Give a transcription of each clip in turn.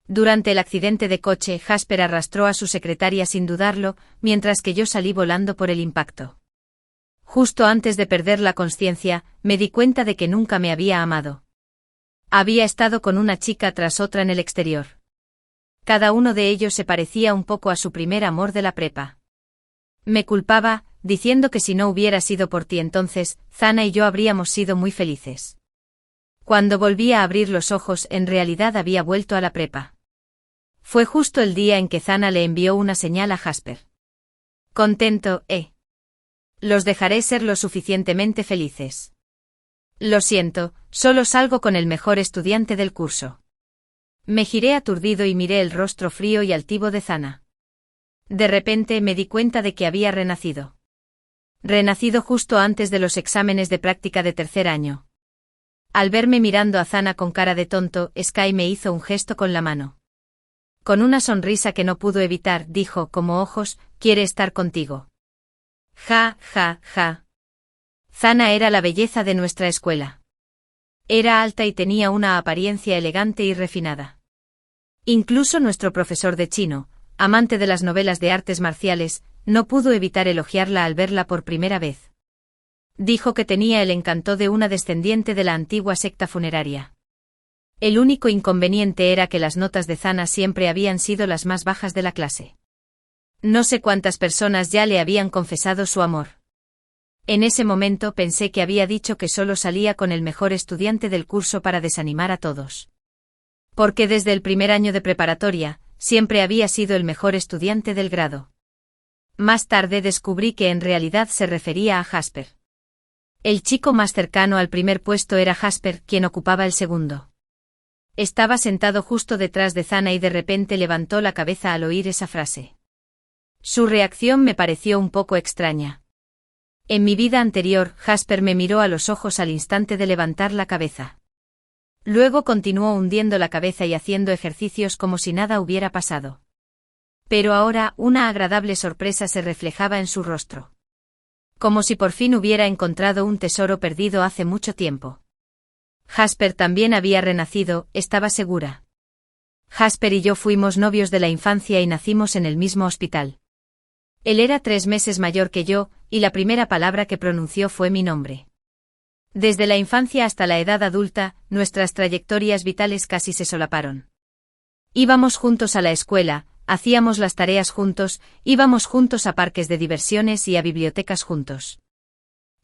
Durante el accidente de coche, Jasper arrastró a su secretaria sin dudarlo, mientras que yo salí volando por el impacto. Justo antes de perder la consciencia, me di cuenta de que nunca me había amado. Había estado con una chica tras otra en el exterior. Cada uno de ellos se parecía un poco a su primer amor de la prepa. Me culpaba, diciendo que si no hubiera sido por ti entonces, Zana y yo habríamos sido muy felices. Cuando volví a abrir los ojos, en realidad había vuelto a la prepa. Fue justo el día en que Zana le envió una señal a Jasper. Contento, Los dejaré ser lo suficientemente felices. Lo siento, solo salgo con el mejor estudiante del curso. Me giré aturdido y miré el rostro frío y altivo de Zana. De repente me di cuenta de que había renacido. Renacido justo antes de los exámenes de práctica de tercer año. Al verme mirando a Zana con cara de tonto, Sky me hizo un gesto con la mano. Con una sonrisa que no pudo evitar, dijo, como ojos, quiere estar contigo. Ja, ja, ja. Zana era la belleza de nuestra escuela. Era alta y tenía una apariencia elegante y refinada. Incluso nuestro profesor de chino, amante de las novelas de artes marciales, no pudo evitar elogiarla al verla por primera vez. Dijo que tenía el encanto de una descendiente de la antigua secta funeraria. El único inconveniente era que las notas de Zana siempre habían sido las más bajas de la clase. No sé cuántas personas ya le habían confesado su amor. En ese momento pensé que había dicho que solo salía con el mejor estudiante del curso para desanimar a todos. Porque desde el primer año de preparatoria, siempre había sido el mejor estudiante del grado. Más tarde descubrí que en realidad se refería a Jasper. El chico más cercano al primer puesto era Jasper, quien ocupaba el segundo. Estaba sentado justo detrás de Zana y de repente levantó la cabeza al oír esa frase. Su reacción me pareció un poco extraña. En mi vida anterior, Jasper me miró a los ojos al instante de levantar la cabeza. Luego continuó hundiendo la cabeza y haciendo ejercicios como si nada hubiera pasado. Pero ahora, una agradable sorpresa se reflejaba en su rostro. Como si por fin hubiera encontrado un tesoro perdido hace mucho tiempo. Jasper también había renacido, estaba segura. Jasper y yo fuimos novios de la infancia y nacimos en el mismo hospital. Él era 3 meses mayor que yo, y la primera palabra que pronunció fue mi nombre. Desde la infancia hasta la edad adulta, nuestras trayectorias vitales casi se solaparon. Íbamos juntos a la escuela, hacíamos las tareas juntos, íbamos juntos a parques de diversiones y a bibliotecas juntos.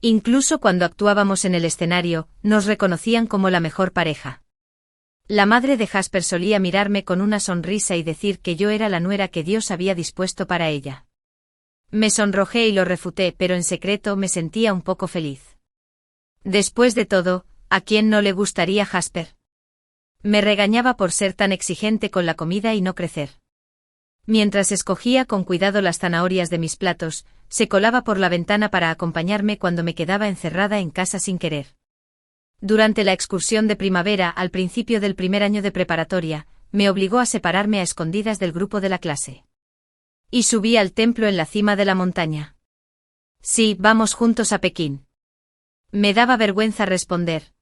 Incluso cuando actuábamos en el escenario, nos reconocían como la mejor pareja. La madre de Jasper solía mirarme con una sonrisa y decir que yo era la nuera que Dios había dispuesto para ella. Me sonrojé y lo refuté, pero en secreto me sentía un poco feliz. Después de todo, ¿a quién no le gustaría Jasper? Me regañaba por ser tan exigente con la comida y no crecer. Mientras escogía con cuidado las zanahorias de mis platos, se colaba por la ventana para acompañarme cuando me quedaba encerrada en casa sin querer. Durante la excursión de primavera, al principio del primer año de preparatoria, me obligó a separarme a escondidas del grupo de la clase. Y subí al templo en la cima de la montaña. Sí, vamos juntos a Pekín. Me daba vergüenza responder.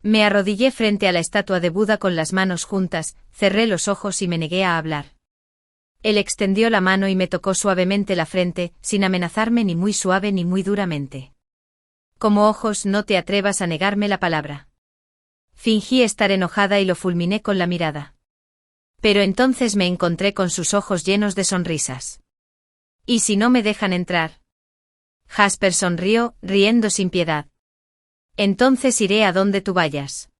Me arrodillé frente a la estatua de Buda con las manos juntas, cerré los ojos y me negué a hablar. Él extendió la mano y me tocó suavemente la frente, sin amenazarme ni muy suave ni muy duramente. Como ojos, no te atrevas a negarme la palabra. Fingí estar enojada y lo fulminé con la mirada. Pero entonces me encontré con sus ojos llenos de sonrisas. ¿Y si no me dejan entrar? Jasper sonrió, riendo sin piedad. Entonces iré a donde tú vayas.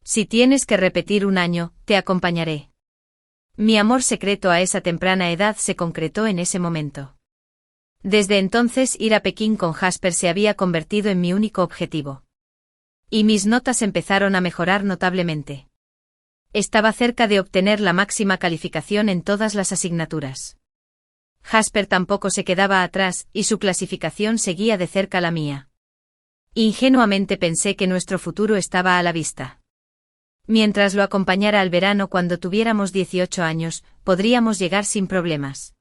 Si tienes que repetir 1 año, te acompañaré. Mi amor secreto a esa temprana edad se concretó en ese momento. Desde entonces ir a Pekín con Jasper se había convertido en mi único objetivo. Y mis notas empezaron a mejorar notablemente. Estaba cerca de obtener la máxima calificación en todas las asignaturas. Jasper tampoco se quedaba atrás, y su clasificación seguía de cerca la mía. Ingenuamente pensé que nuestro futuro estaba a la vista. Mientras lo acompañara al verano cuando tuviéramos 18 años, podríamos llegar sin problemas.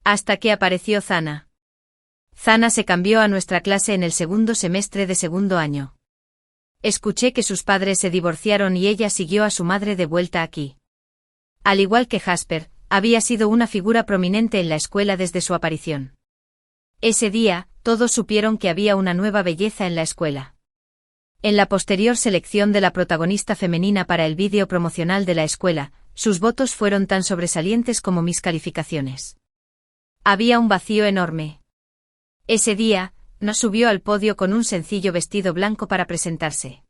Hasta que apareció Zana. Zana se cambió a nuestra clase en el segundo semestre de segundo año. Escuché que sus padres se divorciaron y ella siguió a su madre de vuelta aquí. Al igual que Jasper, había sido una figura prominente en la escuela desde su aparición. Ese día, todos supieron que había una nueva belleza en la escuela. En la posterior selección de la protagonista femenina para el vídeo promocional de la escuela, sus votos fueron tan sobresalientes como mis calificaciones. Había un vacío enorme. Ese día, no subió al podio con un sencillo vestido blanco para presentarse.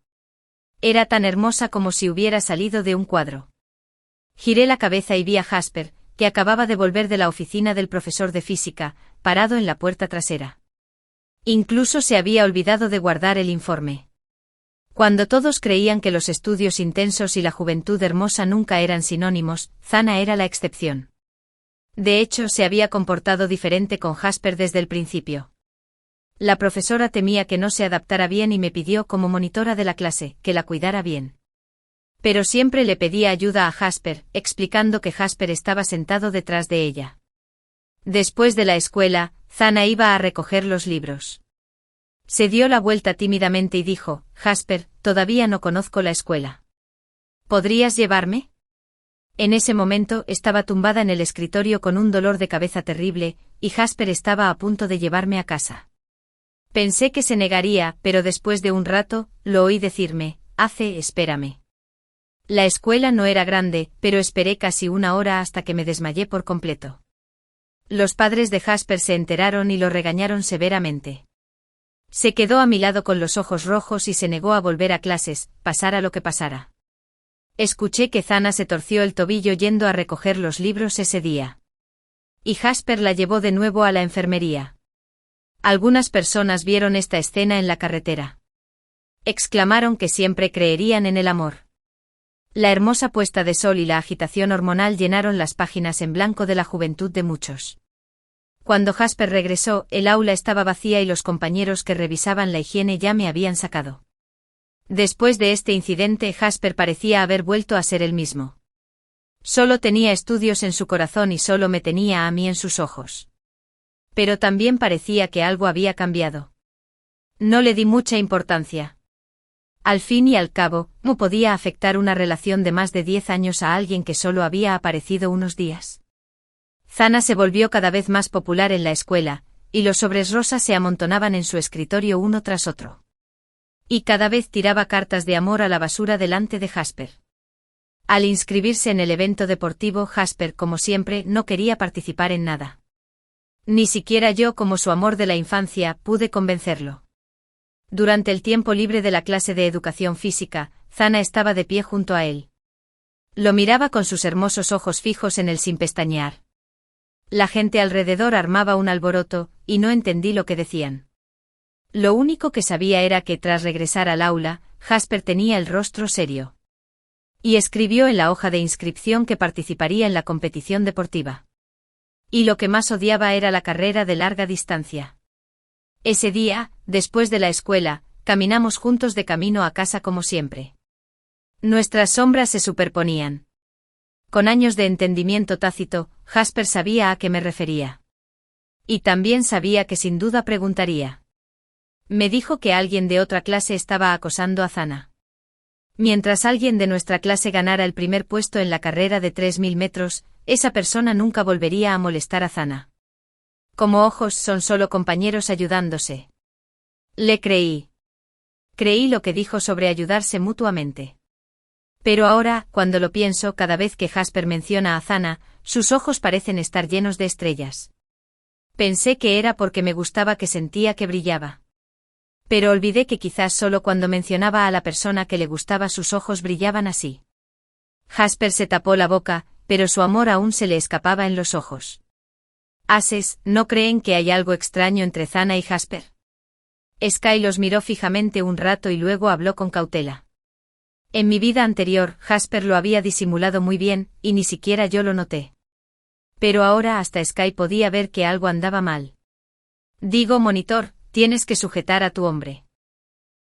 Era tan hermosa como si hubiera salido de un cuadro. Giré la cabeza y vi a Jasper, que acababa de volver de la oficina del profesor de física, parado en la puerta trasera. Incluso se había olvidado de guardar el informe. Cuando todos creían que los estudios intensos y la juventud hermosa nunca eran sinónimos, Zana era la excepción. De hecho, se había comportado diferente con Jasper desde el principio. La profesora temía que no se adaptara bien y me pidió como monitora de la clase, que la cuidara bien. Pero siempre le pedía ayuda a Jasper, explicando que Jasper estaba sentado detrás de ella. Después de la escuela, Zana iba a recoger los libros. Se dio la vuelta tímidamente y dijo, Jasper, todavía no conozco la escuela. ¿Podrías llevarme? En ese momento estaba tumbada en el escritorio con un dolor de cabeza terrible, y Jasper estaba a punto de llevarme a casa. Pensé que se negaría, pero después de un rato, lo oí decirme, espérame. La escuela no era grande, pero esperé casi una hora hasta que me desmayé por completo. Los padres de Jasper se enteraron y lo regañaron severamente. Se quedó a mi lado con los ojos rojos y se negó a volver a clases, pasara lo que pasara. Escuché que Zana se torció el tobillo yendo a recoger los libros ese día. Y Jasper la llevó de nuevo a la enfermería. Algunas personas vieron esta escena en la carretera. Exclamaron que siempre creerían en el amor. La hermosa puesta de sol y la agitación hormonal llenaron las páginas en blanco de la juventud de muchos. Cuando Jasper regresó, el aula estaba vacía y los compañeros que revisaban la higiene ya me habían sacado. Después de este incidente, Jasper parecía haber vuelto a ser el mismo. Solo tenía estudios en su corazón y solo me tenía a mí en sus ojos. Pero también parecía que algo había cambiado. No le di mucha importancia. Al fin y al cabo, ¿cómo podía afectar una relación de más de 10 años a alguien que solo había aparecido unos días? Zana se volvió cada vez más popular en la escuela, y los sobres rosas se amontonaban en su escritorio uno tras otro. Y cada vez tiraba cartas de amor a la basura delante de Jasper. Al inscribirse en el evento deportivo, Jasper, como siempre, no quería participar en nada. Ni siquiera yo, como su amor de la infancia, pude convencerlo. Durante el tiempo libre de la clase de educación física, Zana estaba de pie junto a él. Lo miraba con sus hermosos ojos fijos en él sin pestañear. La gente alrededor armaba un alboroto, y no entendí lo que decían. Lo único que sabía era que tras regresar al aula, Jasper tenía el rostro serio. Y escribió en la hoja de inscripción que participaría en la competición deportiva. Y lo que más odiaba era la carrera de larga distancia. Ese día, después de la escuela, caminamos juntos de camino a casa como siempre. Nuestras sombras se superponían. Con años de entendimiento tácito, Jasper sabía a qué me refería. Y también sabía que sin duda preguntaría. Me dijo que alguien de otra clase estaba acosando a Zana. Mientras alguien de nuestra clase ganara el primer puesto en la carrera de 3000 metros, esa persona nunca volvería a molestar a Zana. Como ojos son solo compañeros ayudándose. Le creí. Creí lo que dijo sobre ayudarse mutuamente. Pero ahora, cuando lo pienso, cada vez que Jasper menciona a Zana, sus ojos parecen estar llenos de estrellas. Pensé que era porque me gustaba que sentía que brillaba. Pero olvidé que quizás solo cuando mencionaba a la persona que le gustaba sus ojos brillaban así. Jasper se tapó la boca, pero su amor aún se le escapaba en los ojos. ¿No creen que hay algo extraño entre Zana y Jasper? Sky los miró fijamente un rato y luego habló con cautela. En mi vida anterior, Jasper lo había disimulado muy bien, y ni siquiera yo lo noté. Pero ahora hasta Sky podía ver que algo andaba mal. Digo, monitor, tienes que sujetar a tu hombre.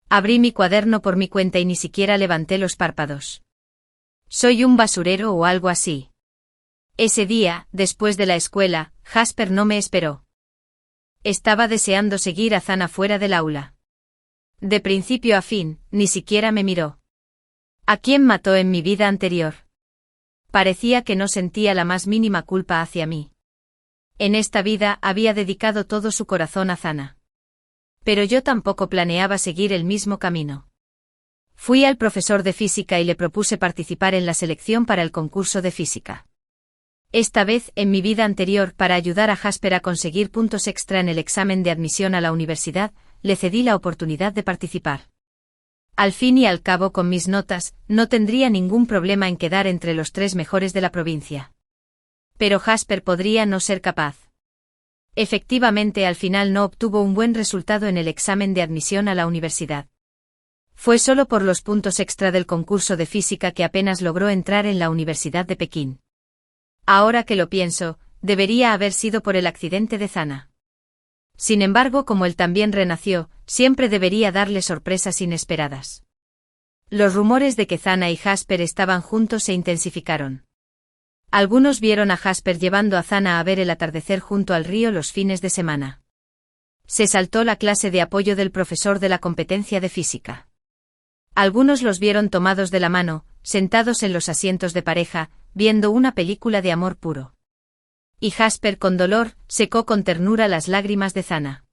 Abrí mi cuaderno por mi cuenta y ni siquiera levanté los párpados. ¿Soy un basurero o algo así? Ese día, después de la escuela, Jasper no me esperó. Estaba deseando seguir a Zana fuera del aula. De principio a fin, ni siquiera me miró. ¿A quién mató en mi vida anterior? Parecía que no sentía la más mínima culpa hacia mí. En esta vida había dedicado todo su corazón a Zana. Pero yo tampoco planeaba seguir el mismo camino. Fui al profesor de física y le propuse participar en la selección para el concurso de física. Esta vez, en mi vida anterior, para ayudar a Jasper a conseguir puntos extra en el examen de admisión a la universidad, le cedí la oportunidad de participar. Al fin y al cabo, con mis notas, no tendría ningún problema en quedar entre los 3 mejores de la provincia. Pero Jasper podría no ser capaz. Efectivamente, al final no obtuvo un buen resultado en el examen de admisión a la universidad. Fue solo por los puntos extra del concurso de física que apenas logró entrar en la Universidad de Pekín. Ahora que lo pienso, debería haber sido por el accidente de Zana. Sin embargo, como él también renació, siempre debería darle sorpresas inesperadas. Los rumores de que Zana y Jasper estaban juntos se intensificaron. Algunos vieron a Jasper llevando a Zana a ver el atardecer junto al río los fines de semana. Se saltó la clase de apoyo del profesor de la competencia de física. Algunos los vieron tomados de la mano, sentados en los asientos de pareja, viendo una película de amor puro. Y Jasper, con dolor, secó con ternura las lágrimas de Zana.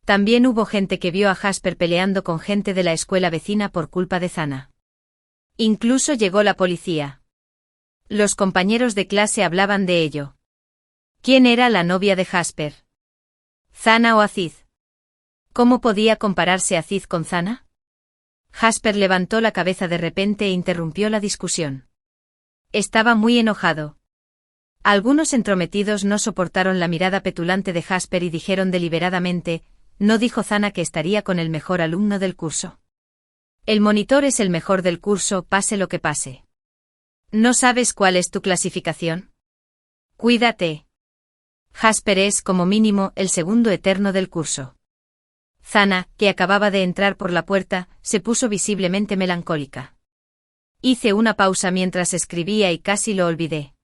También hubo gente que vio a Jasper peleando con gente de la escuela vecina por culpa de Zana. Incluso llegó la policía. Los compañeros de clase hablaban de ello. ¿Quién era la novia de Jasper? ¿Zana o Aziz? ¿Cómo podía compararse Aziz con Zana? Jasper levantó la cabeza de repente e interrumpió la discusión. Estaba muy enojado. Algunos entrometidos no soportaron la mirada petulante de Jasper y dijeron deliberadamente: ¿no dijo Zana que estaría con el mejor alumno del curso? El monitor es el mejor del curso, pase lo que pase. ¿No sabes cuál es tu clasificación? Cuídate. Jasper es, como mínimo, el segundo eterno del curso. Zana, que acababa de entrar por la puerta, se puso visiblemente melancólica. Hice una pausa mientras escribía y casi lo olvidé.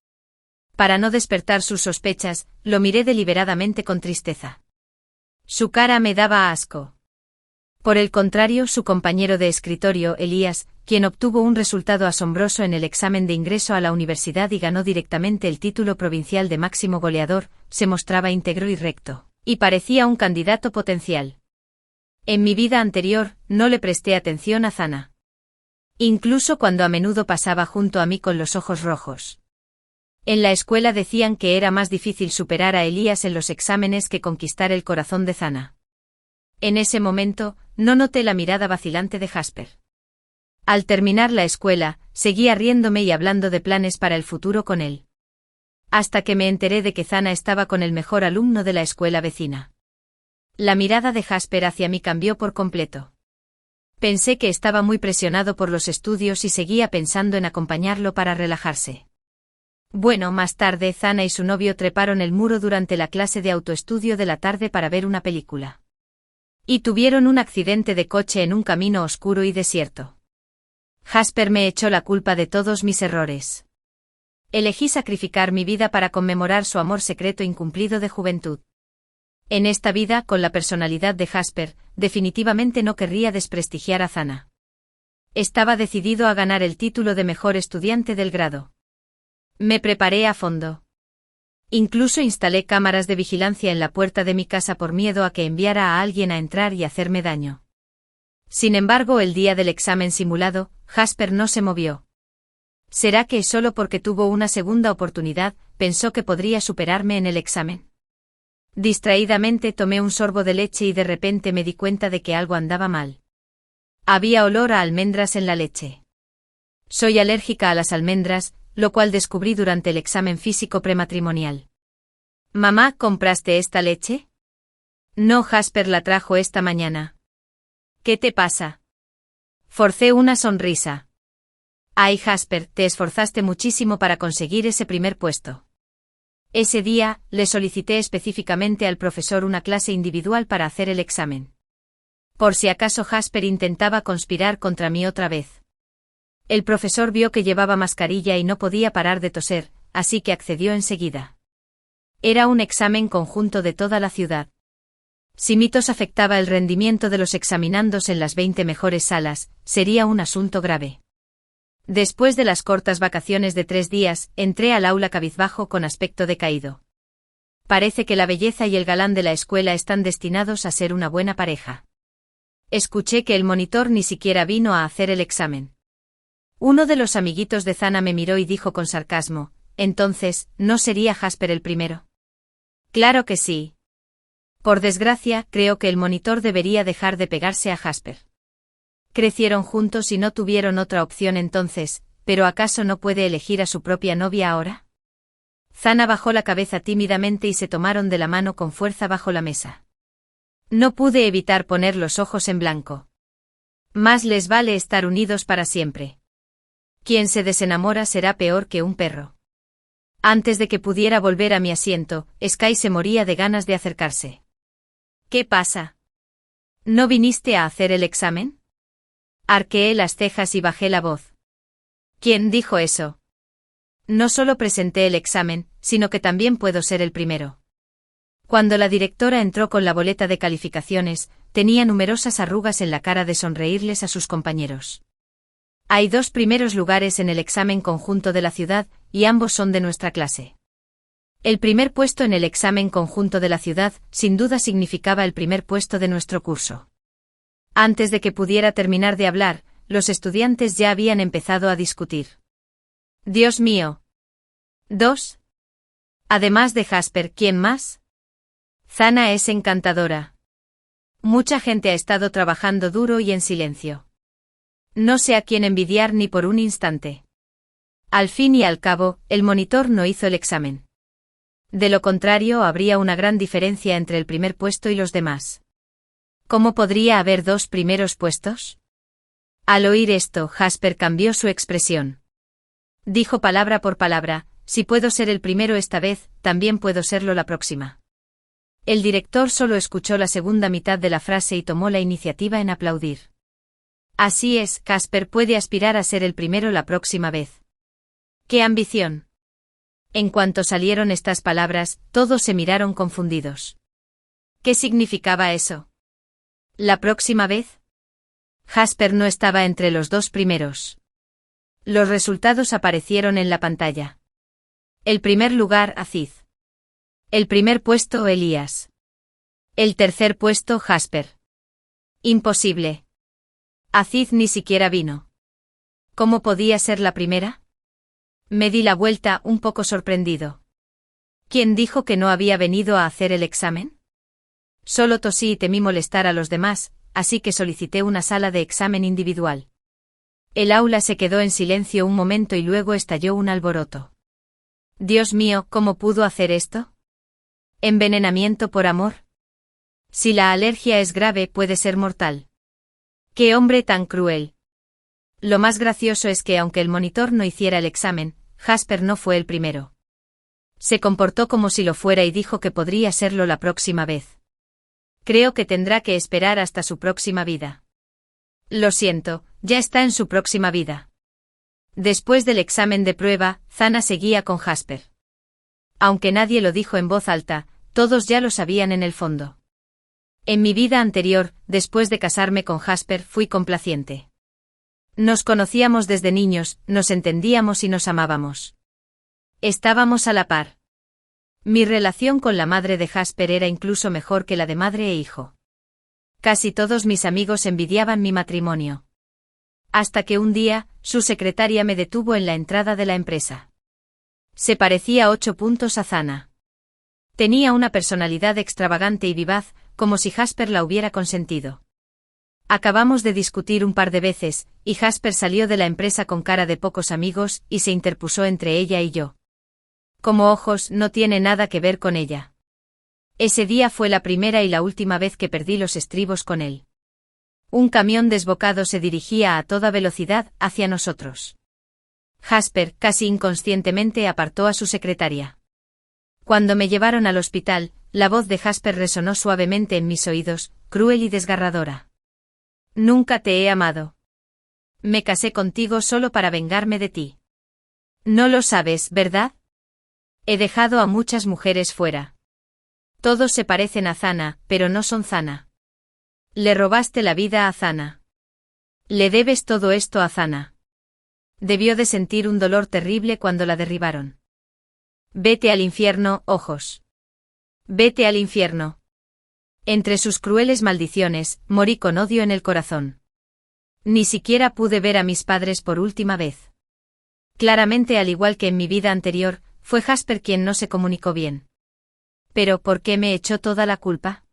Para no despertar sus sospechas, lo miré deliberadamente con tristeza. Su cara me daba asco. Por el contrario, su compañero de escritorio, Elías, quien obtuvo un resultado asombroso en el examen de ingreso a la universidad y ganó directamente el título provincial de máximo goleador, se mostraba íntegro y recto, y parecía un candidato potencial. En mi vida anterior, no le presté atención a Zana. Incluso cuando a menudo pasaba junto a mí con los ojos rojos. En la escuela decían que era más difícil superar a Elías en los exámenes que conquistar el corazón de Zana. En ese momento, no noté la mirada vacilante de Jasper. Al terminar la escuela, seguía riéndome y hablando de planes para el futuro con él. Hasta que me enteré de que Zana estaba con el mejor alumno de la escuela vecina. La mirada de Jasper hacia mí cambió por completo. Pensé que estaba muy presionado por los estudios y seguía pensando en acompañarlo para relajarse. Bueno, más tarde Zana y su novio treparon el muro durante la clase de autoestudio de la tarde para ver una película. Y tuvieron un accidente de coche en un camino oscuro y desierto. Jasper me echó la culpa de todos mis errores. Elegí sacrificar mi vida para conmemorar su amor secreto incumplido de juventud. En esta vida, con la personalidad de Jasper, definitivamente no querría desprestigiar a Zana. Estaba decidido a ganar el título de mejor estudiante del grado. Me preparé a fondo. Incluso instalé cámaras de vigilancia en la puerta de mi casa por miedo a que enviara a alguien a entrar y hacerme daño. Sin embargo, el día del examen simulado, Jasper no se movió. ¿Será que solo porque tuvo una segunda oportunidad, pensó que podría superarme en el examen? Distraídamente tomé un sorbo de leche y de repente me di cuenta de que algo andaba mal. Había olor a almendras en la leche. Soy alérgica a las almendras, lo cual descubrí durante el examen físico prematrimonial. «Mamá, ¿compraste esta leche?» «No, Jasper la trajo esta mañana». «¿Qué te pasa?» Forcé una sonrisa. «Ay, Jasper, te esforzaste muchísimo para conseguir ese primer puesto». Ese día, le solicité específicamente al profesor una clase individual para hacer el examen. Por si acaso Jasper intentaba conspirar contra mí otra vez. El profesor vio que llevaba mascarilla y no podía parar de toser, así que accedió enseguida. Era un examen conjunto de toda la ciudad. Si mi tos afectaba el rendimiento de los examinandos en las 20 mejores salas, sería un asunto grave. Después de las cortas vacaciones de 3 días, entré al aula cabizbajo con aspecto decaído. Parece que la belleza y el galán de la escuela están destinados a ser una buena pareja. Escuché que el monitor ni siquiera vino a hacer el examen. Uno de los amiguitos de Zana me miró y dijo con sarcasmo, entonces, ¿no sería Jasper el primero? Claro que sí. Por desgracia, creo que el monitor debería dejar de pegarse a Jasper. Crecieron juntos y no tuvieron otra opción entonces, pero ¿acaso no puede elegir a su propia novia ahora? Zana bajó la cabeza tímidamente y se tomaron de la mano con fuerza bajo la mesa. No pude evitar poner los ojos en blanco. Más les vale estar unidos para siempre. Quien se desenamora será peor que un perro. Antes de que pudiera volver a mi asiento, Sky se moría de ganas de acercarse. ¿Qué pasa? ¿No viniste a hacer el examen? Arqueé las cejas y bajé la voz. ¿Quién dijo eso? No solo presenté el examen, sino que también puedo ser el primero. Cuando la directora entró con la boleta de calificaciones, tenía numerosas arrugas en la cara de sonreírles a sus compañeros. Hay 2 primeros lugares en el examen conjunto de la ciudad, y ambos son de nuestra clase. El primer puesto en el examen conjunto de la ciudad, sin duda significaba el primer puesto de nuestro curso. Antes de que pudiera terminar de hablar, los estudiantes ya habían empezado a discutir. Dios mío. 2. Además de Jasper, ¿quién más? Zana es encantadora. Mucha gente ha estado trabajando duro y en silencio. No sé a quién envidiar ni por un instante. Al fin y al cabo, el monitor no hizo el examen. De lo contrario, habría una gran diferencia entre el primer puesto y los demás. ¿Cómo podría haber 2 primeros puestos? Al oír esto, Jasper cambió su expresión. Dijo palabra por palabra, si puedo ser el primero esta vez, también puedo serlo la próxima. El director solo escuchó la segunda mitad de la frase y tomó la iniciativa en aplaudir. Así es, Jasper puede aspirar a ser el primero la próxima vez. ¡Qué ambición! En cuanto salieron estas palabras, todos se miraron confundidos. ¿Qué significaba eso? ¿La próxima vez? Jasper no estaba entre los 2 primeros. Los resultados aparecieron en la pantalla. El primer lugar, Aziz. El primer puesto, Elías. El tercer puesto, Jasper. Imposible. Aziz ni siquiera vino. ¿Cómo podía ser la primera? Me di la vuelta, un poco sorprendido. ¿Quién dijo que no había venido a hacer el examen? Solo tosí y temí molestar a los demás, así que solicité una sala de examen individual. El aula se quedó en silencio un momento y luego estalló un alboroto. Dios mío, ¿cómo pudo hacer esto? ¿Envenenamiento por amor? Si la alergia es grave, puede ser mortal. ¡Qué hombre tan cruel! Lo más gracioso es que aunque el monitor no hiciera el examen, Jasper no fue el primero. Se comportó como si lo fuera y dijo que podría serlo la próxima vez. Creo que tendrá que esperar hasta su próxima vida. Lo siento, ya está en su próxima vida. Después del examen de prueba, Zana seguía con Jasper. Aunque nadie lo dijo en voz alta, todos ya lo sabían en el fondo. En mi vida anterior, después de casarme con Jasper, fui complaciente. Nos conocíamos desde niños, nos entendíamos y nos amábamos. Estábamos a la par. Mi relación con la madre de Jasper era incluso mejor que la de madre e hijo. Casi todos mis amigos envidiaban mi matrimonio. Hasta que un día, su secretaria me detuvo en la entrada de la empresa. Se parecía 8 puntos a Zana. Tenía una personalidad extravagante y vivaz, como si Jasper la hubiera consentido. Acabamos de discutir un par de veces, y Jasper salió de la empresa con cara de pocos amigos y se interpuso entre ella y yo. Como ojos, no tiene nada que ver con ella. Ese día fue la primera y la última vez que perdí los estribos con él. Un camión desbocado se dirigía a toda velocidad hacia nosotros. Jasper, casi inconscientemente, apartó a su secretaria. Cuando me llevaron al hospital, la voz de Jasper resonó suavemente en mis oídos, cruel y desgarradora. Nunca te he amado. Me casé contigo solo para vengarme de ti. No lo sabes, ¿verdad? He dejado a muchas mujeres fuera. Todos se parecen a Zana, pero no son Zana. Le robaste la vida a Zana. Le debes todo esto a Zana. Debió de sentir un dolor terrible cuando la derribaron. Vete al infierno, ojos. Vete al infierno. Entre sus crueles maldiciones, morí con odio en el corazón. Ni siquiera pude ver a mis padres por última vez. Claramente, al igual que en mi vida anterior, fue Jasper quien no se comunicó bien. Pero ¿por qué me echó toda la culpa?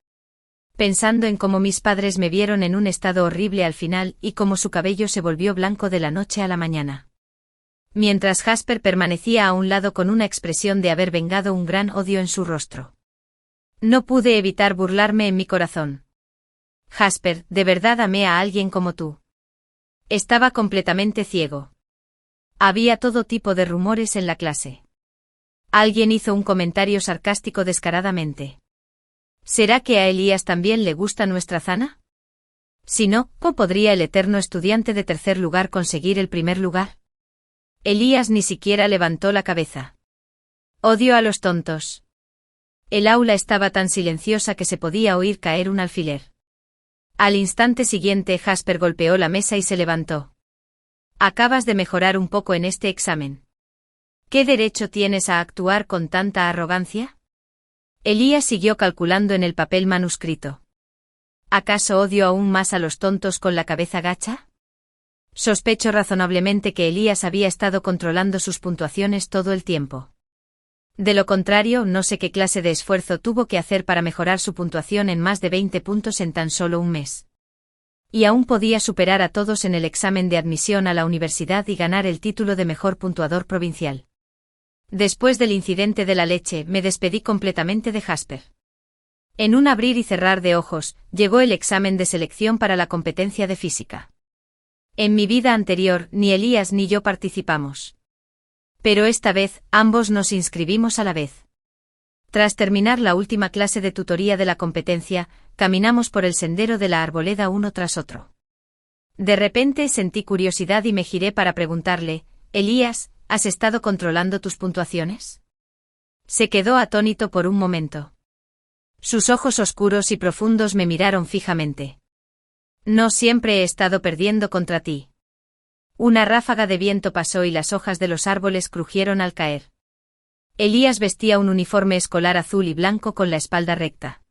Pensando en cómo mis padres me vieron en un estado horrible al final y cómo su cabello se volvió blanco de la noche a la mañana. Mientras Jasper permanecía a un lado con una expresión de haber vengado un gran odio en su rostro. No pude evitar burlarme en mi corazón. Jasper, ¿de verdad amé a alguien como tú? Estaba completamente ciego. Había todo tipo de rumores en la clase. Alguien hizo un comentario sarcástico descaradamente. ¿Será que a Elías también le gusta nuestra Zana? Si no, ¿cómo podría el eterno estudiante de tercer lugar conseguir el primer lugar? Elías ni siquiera levantó la cabeza. Odio a los tontos. El aula estaba tan silenciosa que se podía oír caer un alfiler. Al instante siguiente Jasper golpeó la mesa y se levantó. Acabas de mejorar un poco en este examen. ¿Qué derecho tienes a actuar con tanta arrogancia? Elías siguió calculando en el papel manuscrito. ¿Acaso odio aún más a los tontos con la cabeza gacha? Sospecho razonablemente que Elías había estado controlando sus puntuaciones todo el tiempo. De lo contrario, no sé qué clase de esfuerzo tuvo que hacer para mejorar su puntuación en más de 20 puntos en tan solo un mes. Y aún podía superar a todos en el examen de admisión a la universidad y ganar el título de mejor puntuador provincial. Después del incidente de la leche, me despedí completamente de Jasper. En un abrir y cerrar de ojos, llegó el examen de selección para la competencia de física. En mi vida anterior, ni Elías ni yo participamos. Pero esta vez, ambos nos inscribimos a la vez. Tras terminar la última clase de tutoría de la competencia, caminamos por el sendero de la arboleda uno tras otro. De repente sentí curiosidad y me giré para preguntarle, Elías, ¿has estado controlando tus puntuaciones? Se quedó atónito por un momento. Sus ojos oscuros y profundos me miraron fijamente. No siempre he estado perdiendo contra ti. Una ráfaga de viento pasó y las hojas de los árboles crujieron al caer. Elías vestía un uniforme escolar azul y blanco con la espalda recta.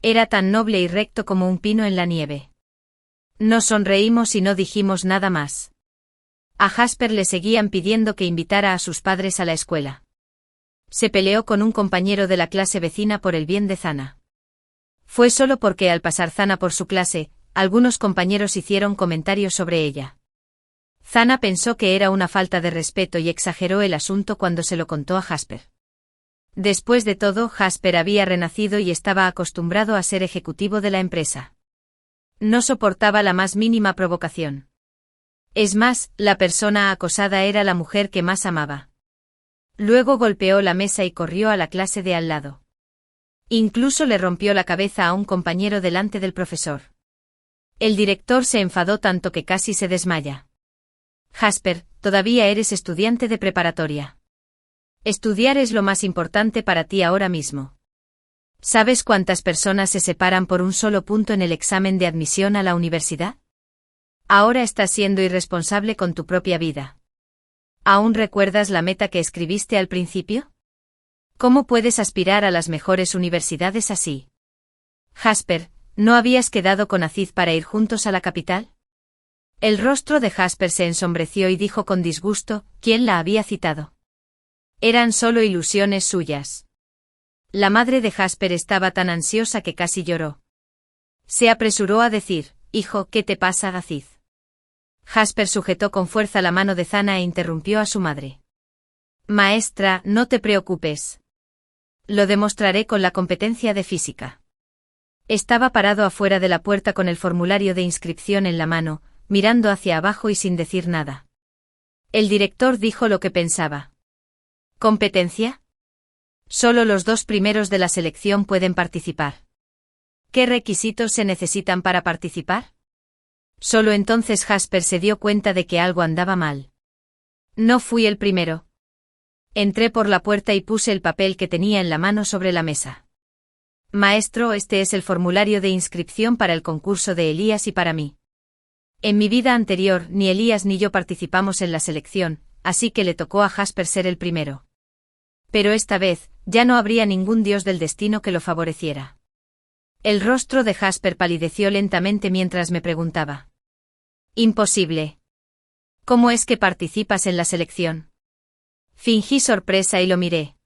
Era tan noble y recto como un pino en la nieve. Nos sonreímos y no dijimos nada más. A Jasper le seguían pidiendo que invitara a sus padres a la escuela. Se peleó con un compañero de la clase vecina por el bien de Zana. Fue solo porque al pasar Zana por su clase, algunos compañeros hicieron comentarios sobre ella. Zana pensó que era una falta de respeto y exageró el asunto cuando se lo contó a Jasper. Después de todo, Jasper había renacido y estaba acostumbrado a ser ejecutivo de la empresa. No soportaba la más mínima provocación. Es más, la persona acosada era la mujer que más amaba. Luego golpeó la mesa y corrió a la clase de al lado. Incluso le rompió la cabeza a un compañero delante del profesor. El director se enfadó tanto que casi se desmaya. Jasper, todavía eres estudiante de preparatoria. Estudiar es lo más importante para ti ahora mismo. ¿Sabes cuántas personas se separan por un solo punto en el examen de admisión a la universidad? Ahora estás siendo irresponsable con tu propia vida. ¿Aún recuerdas la meta que escribiste al principio? ¿Cómo puedes aspirar a las mejores universidades así? Jasper, ¿no habías quedado con Aziz para ir juntos a la capital? El rostro de Jasper se ensombreció y dijo con disgusto, ¿quién la había citado? Eran solo ilusiones suyas. La madre de Jasper estaba tan ansiosa que casi lloró. Se apresuró a decir, hijo, ¿qué te pasa, Aziz? Jasper sujetó con fuerza la mano de Zana e interrumpió a su madre. Maestra, no te preocupes. Lo demostraré con la competencia de física. Estaba parado afuera de la puerta con el formulario de inscripción en la mano, mirando hacia abajo y sin decir nada. El director dijo lo que pensaba. ¿Competencia? Solo los 2 primeros de la selección pueden participar. ¿Qué requisitos se necesitan para participar? Solo entonces Jasper se dio cuenta de que algo andaba mal. No fui el primero. Entré por la puerta y puse el papel que tenía en la mano sobre la mesa. Maestro, este es el formulario de inscripción para el concurso de Elías y para mí. En mi vida anterior, ni Elías ni yo participamos en la selección, así que le tocó a Jasper ser el primero. Pero esta vez, ya no habría ningún dios del destino que lo favoreciera. El rostro de Jasper palideció lentamente mientras me preguntaba. Imposible. ¿Cómo es que participas en la selección? Fingí sorpresa y lo miré.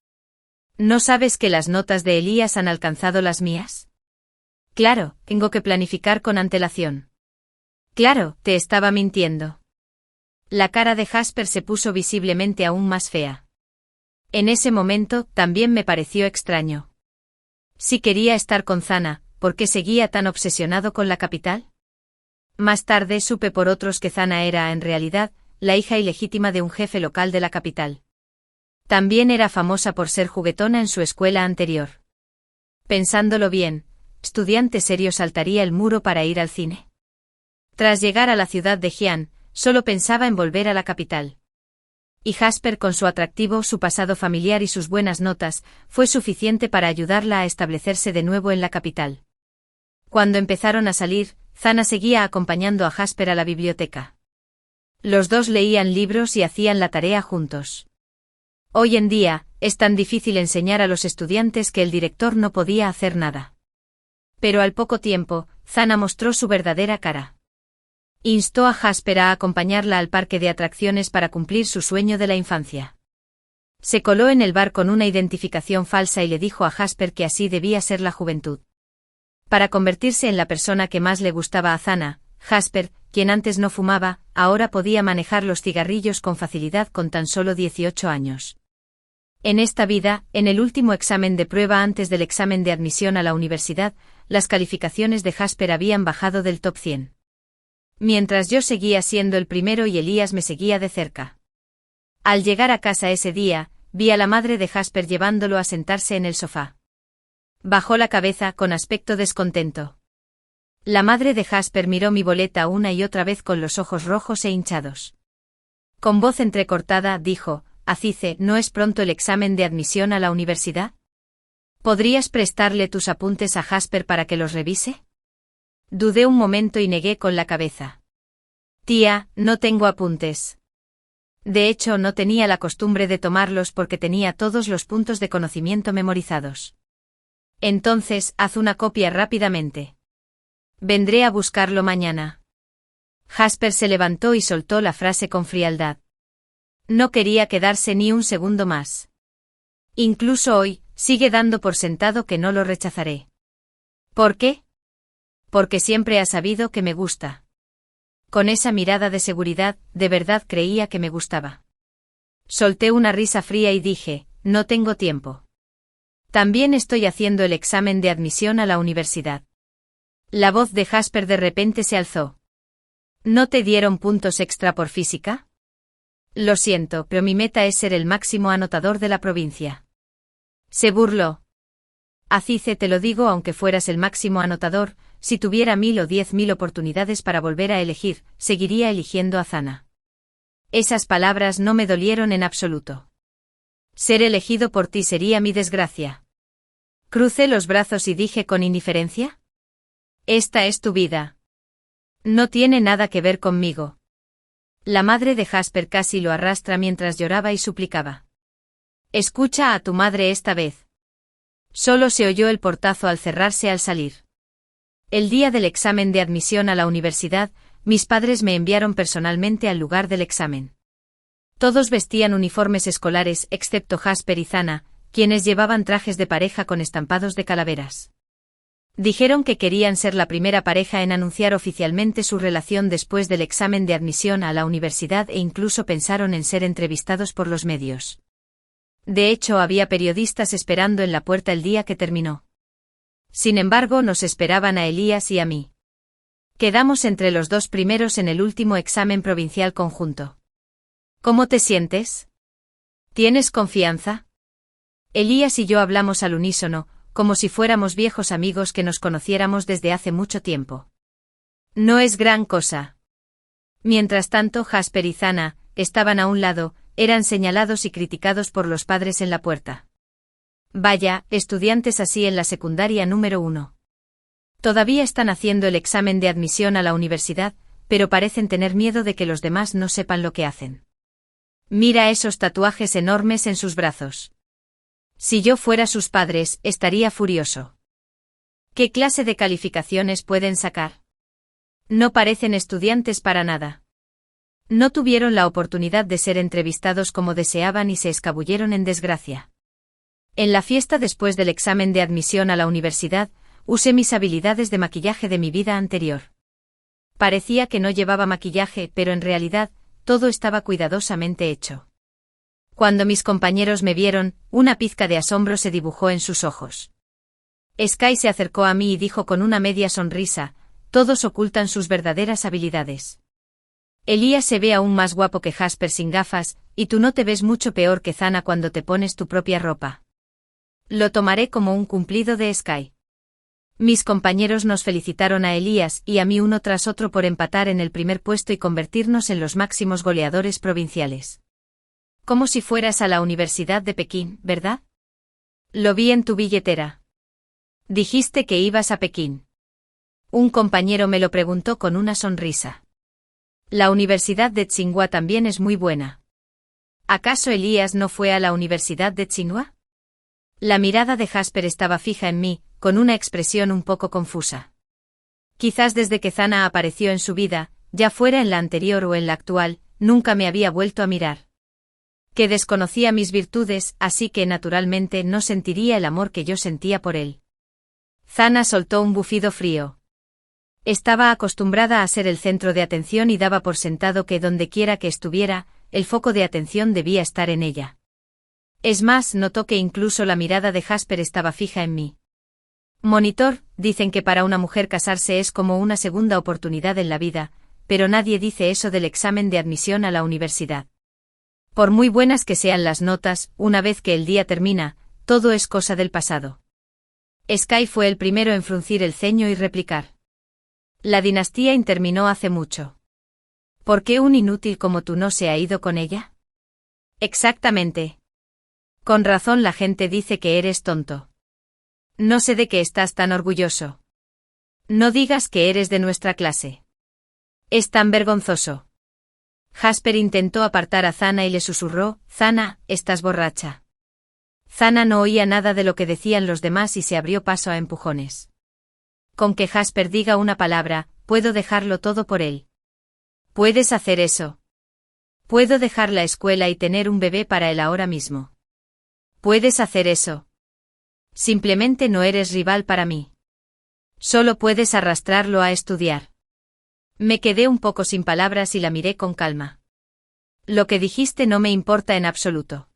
¿No sabes que las notas de Elías han alcanzado las mías? Claro, tengo que planificar con antelación. Claro, te estaba mintiendo. La cara de Jasper se puso visiblemente aún más fea. En ese momento, también me pareció extraño. Si quería estar con Zana, ¿por qué seguía tan obsesionado con la capital? Más tarde supe por otros que Zana era, en realidad, la hija ilegítima de un jefe local de la capital. También era famosa por ser juguetona en su escuela anterior. Pensándolo bien, ¿estudiante serio saltaría el muro para ir al cine? Tras llegar a la ciudad de Jian, solo pensaba en volver a la capital. Y Jasper, con su atractivo, su pasado familiar y sus buenas notas, fue suficiente para ayudarla a establecerse de nuevo en la capital. Cuando empezaron a salir, Zana seguía acompañando a Jasper a la biblioteca. Los dos leían libros y hacían la tarea juntos. Hoy en día, es tan difícil enseñar a los estudiantes que el director no podía hacer nada. Pero al poco tiempo, Zana mostró su verdadera cara. Instó a Jasper a acompañarla al parque de atracciones para cumplir su sueño de la infancia. Se coló en el bar con una identificación falsa y le dijo a Jasper que así debía ser la juventud. Para convertirse en la persona que más le gustaba a Zana, Jasper, quien antes no fumaba, ahora podía manejar los cigarrillos con facilidad con tan solo 18 años. En esta vida, en el último examen de prueba antes del examen de admisión a la universidad, las calificaciones de Jasper habían bajado del top 100. Mientras yo seguía siendo el primero y Elías me seguía de cerca. Al llegar a casa ese día, vi a la madre de Jasper llevándolo a sentarse en el sofá. Bajó la cabeza con aspecto descontento. La madre de Jasper miró mi boleta una y otra vez con los ojos rojos e hinchados. Con voz entrecortada dijo, «Azize, ¿no es pronto el examen de admisión a la universidad? ¿Podrías prestarle tus apuntes a Jasper para que los revise?» Dudé un momento y negué con la cabeza. «Tía, no tengo apuntes». De hecho, no tenía la costumbre de tomarlos porque tenía todos los puntos de conocimiento memorizados. «Entonces, haz una copia rápidamente. Vendré a buscarlo mañana». Jasper se levantó y soltó la frase con frialdad. No quería quedarse ni un segundo más. Incluso hoy, sigue dando por sentado que no lo rechazaré. ¿Por qué? Porque siempre ha sabido que me gusta. Con esa mirada de seguridad, de verdad creía que me gustaba. Solté una risa fría y dije, no tengo tiempo. También estoy haciendo el examen de admisión a la universidad. La voz de Jasper de repente se alzó. ¿No te dieron puntos extra por física? Lo siento, pero mi meta es ser el máximo anotador de la provincia. Se burló. Azize, te lo digo aunque fueras el máximo anotador, si tuviera 1000 o 10.000 oportunidades para volver a elegir, seguiría eligiendo a Zana. Esas palabras no me dolieron en absoluto. Ser elegido por ti sería mi desgracia. Crucé los brazos y dije con indiferencia. Esta es tu vida. No tiene nada que ver conmigo. La madre de Jasper casi lo arrastra mientras lloraba y suplicaba. Escucha a tu madre esta vez. Solo se oyó el portazo al cerrarse al salir. El día del examen de admisión a la universidad, mis padres me enviaron personalmente al lugar del examen. Todos vestían uniformes escolares excepto Jasper y Zana, quienes llevaban trajes de pareja con estampados de calaveras. Dijeron que querían ser la primera pareja en anunciar oficialmente su relación después del examen de admisión a la universidad e incluso pensaron en ser entrevistados por los medios. De hecho, había periodistas esperando en la puerta el día que terminó. Sin embargo, nos esperaban a Elías y a mí. Quedamos entre los dos primeros en el último examen provincial conjunto. ¿Cómo te sientes? ¿Tienes confianza? Elías y yo hablamos al unísono, como si fuéramos viejos amigos que nos conociéramos desde hace mucho tiempo. No es gran cosa. Mientras tanto, Jasper y Zana estaban a un lado, eran señalados y criticados por los padres en la puerta. Vaya, estudiantes así en la secundaria número 1. Todavía están haciendo el examen de admisión a la universidad, pero parecen tener miedo de que los demás no sepan lo que hacen. Mira esos tatuajes enormes en sus brazos. Si yo fuera sus padres, estaría furioso. ¿Qué clase de calificaciones pueden sacar? No parecen estudiantes para nada. No tuvieron la oportunidad de ser entrevistados como deseaban y se escabulleron en desgracia. En la fiesta después del examen de admisión a la universidad, usé mis habilidades de maquillaje de mi vida anterior. Parecía que no llevaba maquillaje, pero en realidad, todo estaba cuidadosamente hecho. Cuando mis compañeros me vieron, una pizca de asombro se dibujó en sus ojos. Sky se acercó a mí y dijo con una media sonrisa: todos ocultan sus verdaderas habilidades. Elías se ve aún más guapo que Jasper sin gafas, y tú no te ves mucho peor que Zana cuando te pones tu propia ropa. Lo tomaré como un cumplido de Sky. Mis compañeros nos felicitaron a Elías y a mí uno tras otro por empatar en el primer puesto y convertirnos en los máximos goleadores provinciales. Como si fueras a la Universidad de Pekín, ¿verdad? Lo vi en tu billetera. Dijiste que ibas a Pekín. Un compañero me lo preguntó con una sonrisa. La Universidad de Tsinghua también es muy buena. ¿Acaso Elías no fue a la Universidad de Tsinghua? La mirada de Jasper estaba fija en mí, con una expresión un poco confusa. Quizás desde que Zana apareció en su vida, ya fuera en la anterior o en la actual, nunca me había vuelto a mirar. Que desconocía mis virtudes, así que naturalmente no sentiría el amor que yo sentía por él. Zana soltó un bufido frío. Estaba acostumbrada a ser el centro de atención y daba por sentado que dondequiera que estuviera, el foco de atención debía estar en ella. Es más, notó que incluso la mirada de Jasper estaba fija en mí. Monitor, dicen que para una mujer casarse es como una segunda oportunidad en la vida, pero nadie dice eso del examen de admisión a la universidad. Por muy buenas que sean las notas, una vez que el día termina, todo es cosa del pasado. Sky fue el primero en fruncir el ceño y replicar. La dinastía terminó hace mucho. ¿Por qué un inútil como tú no se ha ido con ella? Exactamente. Con razón la gente dice que eres tonto. No sé de qué estás tan orgulloso. No digas que eres de nuestra clase. Es tan vergonzoso. Jasper intentó apartar a Zana y le susurró: Zana, estás borracha. Zana no oía nada de lo que decían los demás y se abrió paso a empujones. Con que Jasper diga una palabra, puedo dejarlo todo por él. ¿Puedes hacer eso? Puedo dejar la escuela y tener un bebé para él ahora mismo. ¿Puedes hacer eso? Simplemente no eres rival para mí. Solo puedes arrastrarlo a estudiar. Me quedé un poco sin palabras y la miré con calma. Lo que dijiste no me importa en absoluto.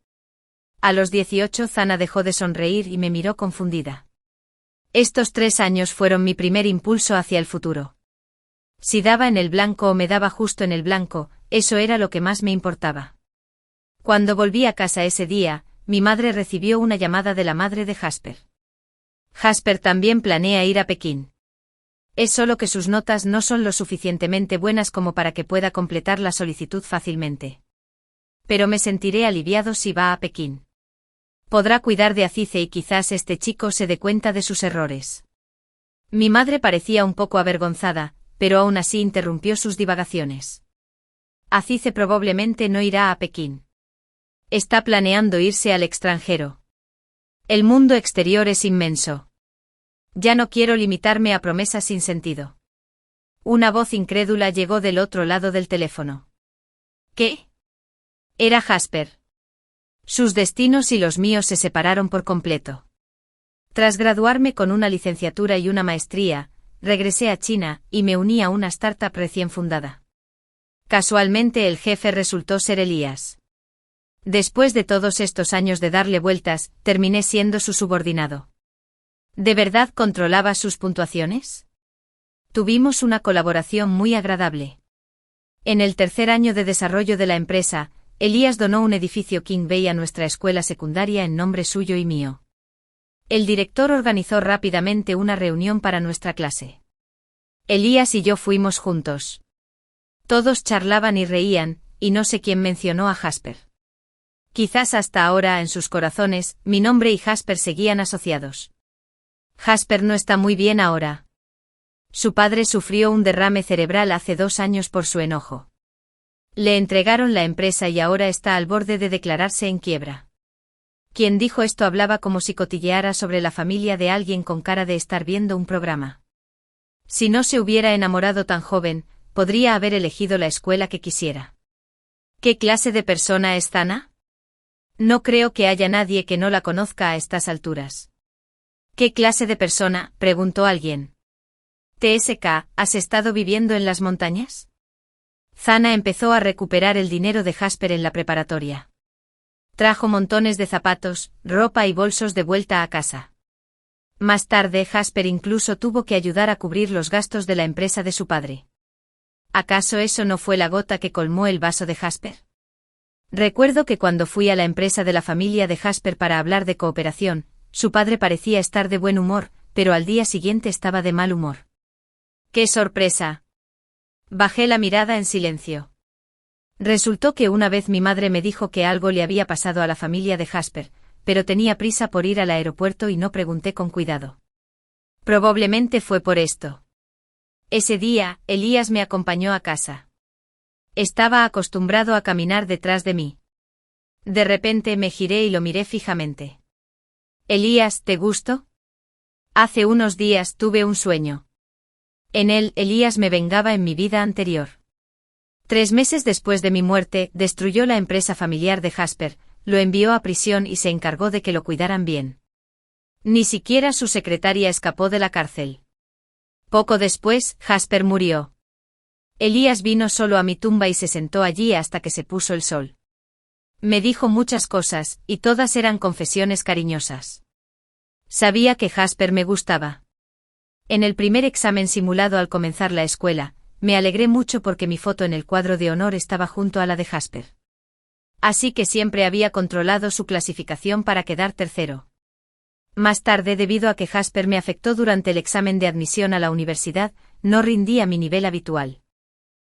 A los 18 Zana dejó de sonreír y me miró confundida. Estos 3 años fueron mi primer impulso hacia el futuro. Si daba en el blanco o me daba justo en el blanco, eso era lo que más me importaba. Cuando volví a casa ese día, mi madre recibió una llamada de la madre de Jasper. Jasper también planea ir a Pekín. Es solo que sus notas no son lo suficientemente buenas como para que pueda completar la solicitud fácilmente. Pero me sentiré aliviado si va a Pekín. Podrá cuidar de Azize y quizás este chico se dé cuenta de sus errores. Mi madre parecía un poco avergonzada, pero aún así interrumpió sus divagaciones. Azize probablemente no irá a Pekín. Está planeando irse al extranjero. El mundo exterior es inmenso. Ya no quiero limitarme a promesas sin sentido. Una voz incrédula llegó del otro lado del teléfono. ¿Qué? Era Jasper. Sus destinos y los míos se separaron por completo. Tras graduarme con una licenciatura y una maestría, regresé a China y me uní a una startup recién fundada. Casualmente el jefe resultó ser Elías. Después de todos estos años de darle vueltas, terminé siendo su subordinado. ¿De verdad controlaba sus puntuaciones? Tuvimos una colaboración muy agradable. En el tercer año de desarrollo de la empresa, Elías donó un edificio King Bay a nuestra escuela secundaria en nombre suyo y mío. El director organizó rápidamente una reunión para nuestra clase. Elías y yo fuimos juntos. Todos charlaban y reían, y no sé quién mencionó a Jasper. Quizás hasta ahora en sus corazones, mi nombre y Jasper seguían asociados. Jasper no está muy bien ahora. Su padre sufrió un derrame cerebral hace 2 años por su enojo. Le entregaron la empresa y ahora está al borde de declararse en quiebra. Quien dijo esto hablaba como si cotilleara sobre la familia de alguien con cara de estar viendo un programa. Si no se hubiera enamorado tan joven, podría haber elegido la escuela que quisiera. ¿Qué clase de persona es Thana? No creo que haya nadie que no la conozca a estas alturas. ¿Qué clase de persona?, preguntó alguien. TSK, ¿has estado viviendo en las montañas? Thana empezó a recuperar el dinero de Jasper en la preparatoria. Trajo montones de zapatos, ropa y bolsos de vuelta a casa. Más tarde Jasper incluso tuvo que ayudar a cubrir los gastos de la empresa de su padre. ¿Acaso eso no fue la gota que colmó el vaso de Jasper? Recuerdo que cuando fui a la empresa de la familia de Jasper para hablar de cooperación, su padre parecía estar de buen humor, pero al día siguiente estaba de mal humor. ¡Qué sorpresa! Bajé la mirada en silencio. Resultó que una vez mi madre me dijo que algo le había pasado a la familia de Jasper, pero tenía prisa por ir al aeropuerto y no pregunté con cuidado. Probablemente fue por esto. Ese día, Elías me acompañó a casa. Estaba acostumbrado a caminar detrás de mí. De repente me giré y lo miré fijamente. Elías, ¿te gusto? Hace unos días tuve un sueño. En él, Elías me vengaba en mi vida anterior. 3 meses después de mi muerte, destruyó la empresa familiar de Jasper, lo envió a prisión y se encargó de que lo cuidaran bien. Ni siquiera su secretaria escapó de la cárcel. Poco después, Jasper murió. Elías vino solo a mi tumba y se sentó allí hasta que se puso el sol. Me dijo muchas cosas, y todas eran confesiones cariñosas. Sabía que Jasper me gustaba. En el primer examen simulado al comenzar la escuela, me alegré mucho porque mi foto en el cuadro de honor estaba junto a la de Jasper. Así que siempre había controlado su clasificación para quedar tercero. Más tarde, debido a que Jasper me afectó durante el examen de admisión a la universidad, no rindí a mi nivel habitual.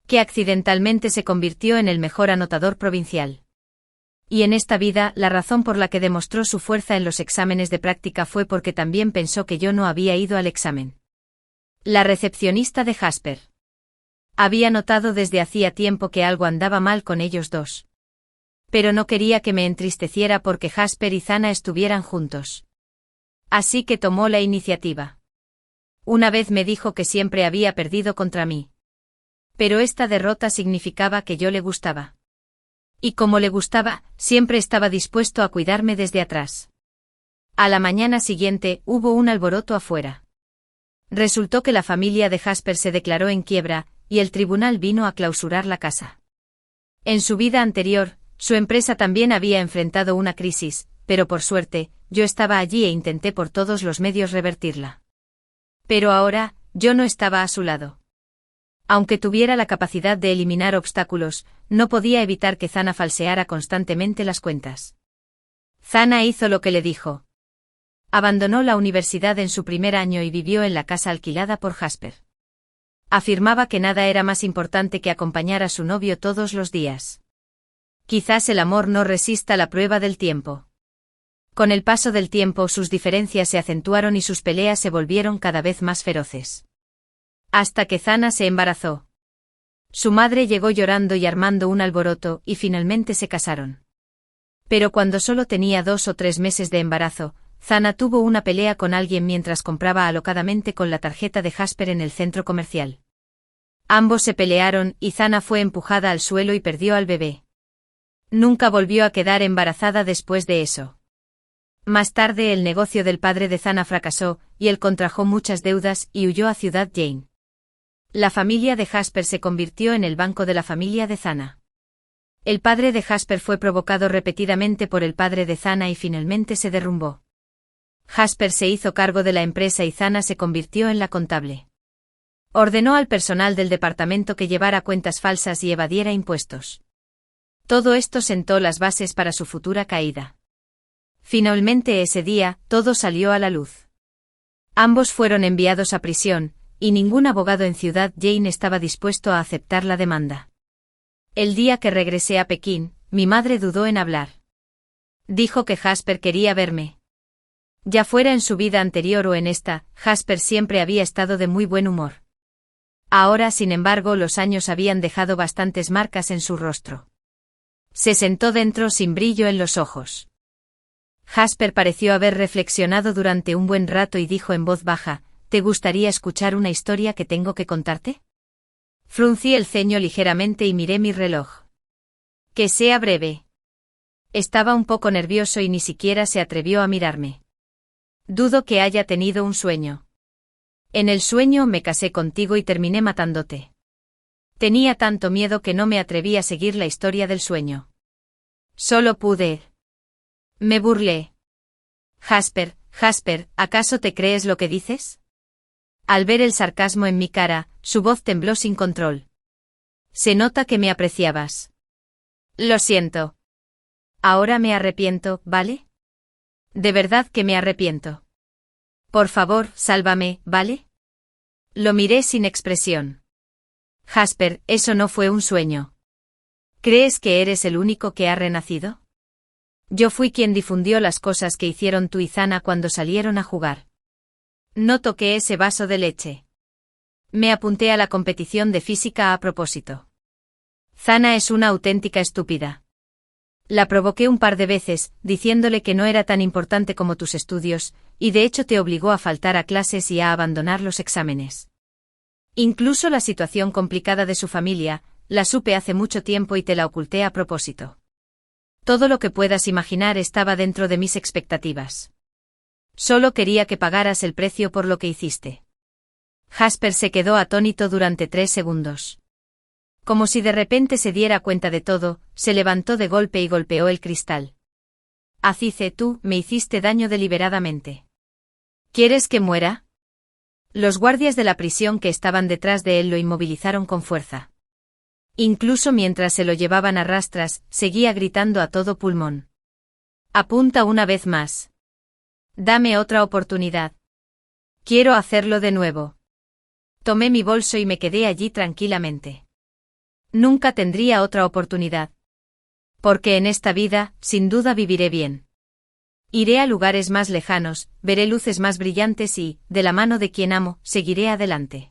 Que accidentalmente se convirtió en el mejor anotador provincial. Y en esta vida, la razón por la que demostró su fuerza en los exámenes de práctica fue porque también pensó que yo no había ido al examen. La recepcionista de Jasper. Había notado desde hacía tiempo que algo andaba mal con ellos dos. Pero no quería que me entristeciera porque Jasper y Thana estuvieran juntos. Así que tomó la iniciativa. Una vez me dijo que siempre había perdido contra mí. Pero esta derrota significaba que yo le gustaba. Y como le gustaba, siempre estaba dispuesto a cuidarme desde atrás. A la mañana siguiente, hubo un alboroto afuera. Resultó que la familia de Jasper se declaró en quiebra, y el tribunal vino a clausurar la casa. En su vida anterior, su empresa también había enfrentado una crisis, pero por suerte, yo estaba allí e intenté por todos los medios revertirla. Pero ahora, yo no estaba a su lado. Aunque tuviera la capacidad de eliminar obstáculos, no podía evitar que Thana falseara constantemente las cuentas. Thana hizo lo que le dijo. Abandonó la universidad en su primer año y vivió en la casa alquilada por Jasper. Afirmaba que nada era más importante que acompañar a su novio todos los días. Quizás el amor no resista la prueba del tiempo. Con el paso del tiempo sus diferencias se acentuaron y sus peleas se volvieron cada vez más feroces. Hasta que Thana se embarazó. Su madre llegó llorando y armando un alboroto y finalmente se casaron. Pero cuando solo tenía 2 o 3 meses de embarazo, Thana tuvo una pelea con alguien mientras compraba alocadamente con la tarjeta de Jasper en el centro comercial. Ambos se pelearon y Thana fue empujada al suelo y perdió al bebé. Nunca volvió a quedar embarazada después de eso. Más tarde el negocio del padre de Thana fracasó, y él contrajo muchas deudas y huyó a Ciudad Jane. La familia de Jasper se convirtió en el banco de la familia de Thana. El padre de Jasper fue provocado repetidamente por el padre de Thana y finalmente se derrumbó. Jasper se hizo cargo de la empresa y Thana se convirtió en la contable. Ordenó al personal del departamento que llevara cuentas falsas y evadiera impuestos. Todo esto sentó las bases para su futura caída. Finalmente ese día, todo salió a la luz. Ambos fueron enviados a prisión, y ningún abogado en Ciudad Jane estaba dispuesto a aceptar la demanda. El día que regresé a Pekín, mi madre dudó en hablar. Dijo que Jasper quería verme. Ya fuera en su vida anterior o en esta, Jasper siempre había estado de muy buen humor. Ahora, sin embargo, los años habían dejado bastantes marcas en su rostro. Se sentó dentro sin brillo en los ojos. Jasper pareció haber reflexionado durante un buen rato y dijo en voz baja: ¿Te gustaría escuchar una historia que tengo que contarte? Fruncí el ceño ligeramente y miré mi reloj. Que sea breve. Estaba un poco nervioso y ni siquiera se atrevió a mirarme. Dudo que haya tenido un sueño. En el sueño me casé contigo y terminé matándote. Tenía tanto miedo que no me atreví a seguir la historia del sueño. Solo pude. Me burlé. Jasper, ¿acaso te crees lo que dices? Al ver el sarcasmo en mi cara, su voz tembló sin control. Se nota que me apreciabas. Lo siento. Ahora me arrepiento, ¿vale? De verdad que me arrepiento. Por favor, sálvame, ¿vale? Lo miré sin expresión. Jasper, eso no fue un sueño. ¿Crees que eres el único que ha renacido? Yo fui quien difundió las cosas que hicieron tú y Zana cuando salieron a jugar. No toqué ese vaso de leche. Me apunté a la competición de física a propósito. Zana es una auténtica estúpida. La provoqué un par de veces, diciéndole que no era tan importante como tus estudios, y de hecho te obligó a faltar a clases y a abandonar los exámenes. Incluso la situación complicada de su familia, la supe hace mucho tiempo y te la oculté a propósito. Todo lo que puedas imaginar estaba dentro de mis expectativas. Solo quería que pagaras el precio por lo que hiciste. Jasper se quedó atónito durante 3 segundos. Como si de repente se diera cuenta de todo, se levantó de golpe y golpeó el cristal. Azize, tú me hiciste daño deliberadamente. ¿Quieres que muera? Los guardias de la prisión que estaban detrás de él lo inmovilizaron con fuerza. Incluso mientras se lo llevaban a rastras, seguía gritando a todo pulmón. Apunta una vez más. Dame otra oportunidad. Quiero hacerlo de nuevo. Tomé mi bolso y me quedé allí tranquilamente. Nunca tendría otra oportunidad. Porque en esta vida, sin duda viviré bien. Iré a lugares más lejanos, veré luces más brillantes y, de la mano de quien amo, seguiré adelante.